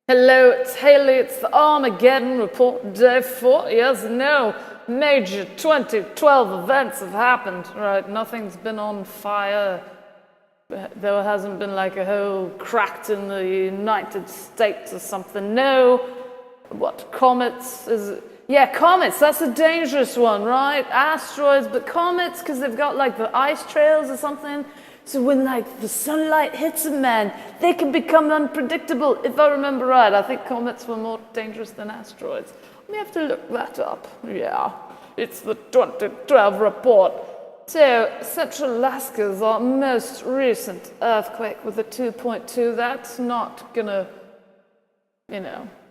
Hello, it's Haley. It's the Armageddon report, day 4. Yes, no major 2012 events have happened, right? Nothing's been on fire. There hasn't been like a hole cracked in the United States or something. No. What, comets? Yeah, comets, that's a dangerous one, right? Asteroids, but comets, because they've got like the ice trails or something. So when like the sunlight hits them, man, they can become unpredictable. If I remember right, I think comets were more dangerous than asteroids. We have to look that up. Yeah, it's the 2012 report. So Central Alaska is our most recent earthquake with a 2.2. That's not gonna,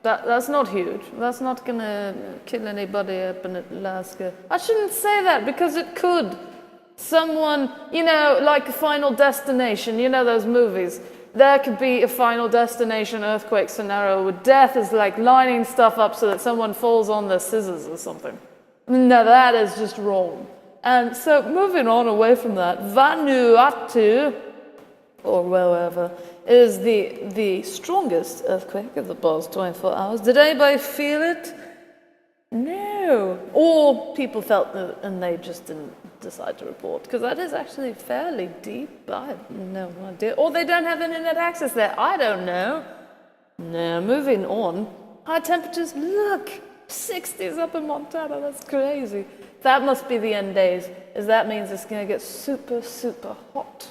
that's not huge. That's not gonna kill anybody up in Alaska. I shouldn't say that because it could. Someone, like a Final Destination, those movies. There could be a Final Destination earthquake scenario where death is like lining stuff up so that someone falls on their scissors or something. No, that is just wrong. And so moving on away from that, Vanuatu, or wherever, is the strongest earthquake of the past 24 hours. Did anybody feel it? No. Or people felt it and they just didn't decide to report, because that is actually fairly deep. I have no idea. Or they don't have internet access there. I don't know. No, moving on. High temperatures, look, 60s up in Montana. That's crazy. That must be the end days, as that means it's going to get super, super hot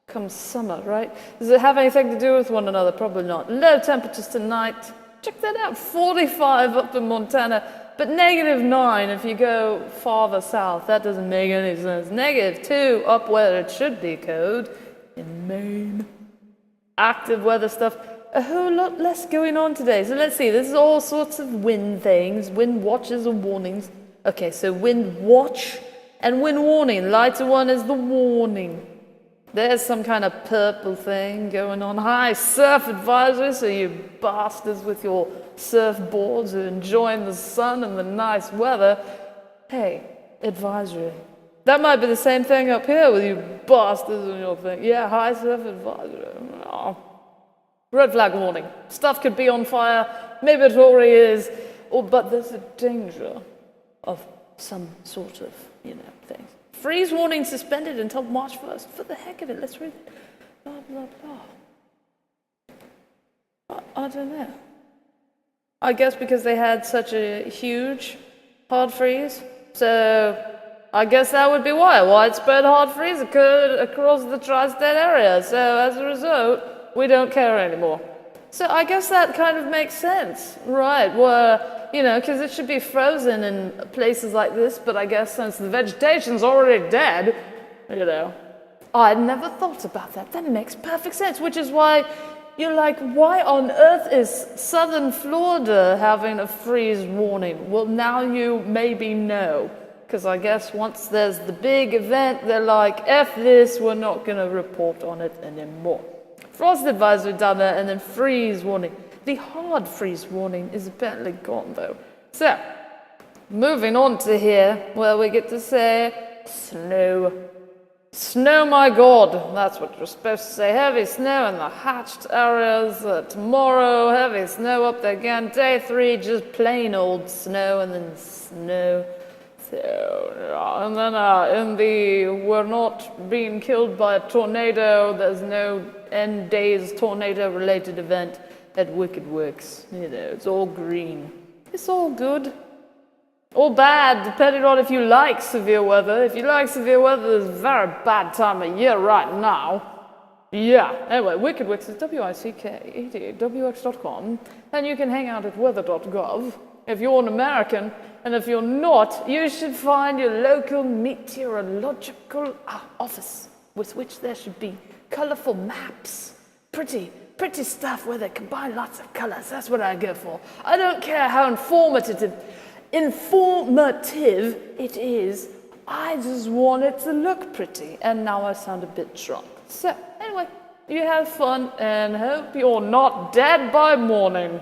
come summer, right? Does it have anything to do with one another? Probably not. Low temperatures tonight. Check that out, 45 up in Montana. But -9 if you go farther south. That doesn't make any sense. -2 up where it should be cold, in Maine. Active weather stuff. A whole lot less going on today. So let's see, this is all sorts of wind things, wind watches or warnings. Okay, so wind watch and wind warning. Lighter one is the warning. There's some kind of purple thing going on. High surf advisory, so you bastards with your surfboards are enjoying the sun and the nice weather. Hey, advisory. That might be the same thing up here with you bastards and your thing. Yeah, high surf advisory. Oh. Red flag warning. Stuff could be on fire. Maybe it already is. But there's a danger of some sort of, things. Freeze warning suspended until March 1st. For the heck of it, let's read it. Blah, blah, blah. I don't know. I guess because they had such a huge hard freeze. So I guess that would be why. Widespread hard freeze occurred across the tri-state area. So as a result, we don't care anymore. So I guess that kind of makes sense, right? Where, because it should be frozen in places like this, but I guess since the vegetation's already dead, I'd never thought about that. That makes perfect sense, which is why you're like, why on earth is southern Florida having a freeze warning? Well, now you maybe know, because I guess once there's the big event, they're like, F this, we're not going to report on it anymore. Frost advisory down there, and then freeze warning. The hard freeze warning is apparently gone, though. So, moving on to here, where we get to say snow. Snow, my God, that's what you're supposed to say. Heavy snow in the hatched areas. Tomorrow, heavy snow up there again. Day 3, just plain old snow, and then snow. So, and then we're not being killed by a tornado. There's no end days tornado-related event at Wicked Works. It's all green. It's all good. Or bad, depending on if you like severe weather. If you like severe weather, it's a very bad time of year right now. Yeah, anyway, Wicked Works is WICKED.com, and you can hang out at weather.gov if you're an American, and if you're not, you should find your local meteorological office, with which there should be colorful maps. Pretty stuff where they combine lots of colors. That's what I go for. I don't care how informative it is. I just want it to look pretty. And now I sound a bit drunk. So, anyway, you have fun and hope you're not dead by morning.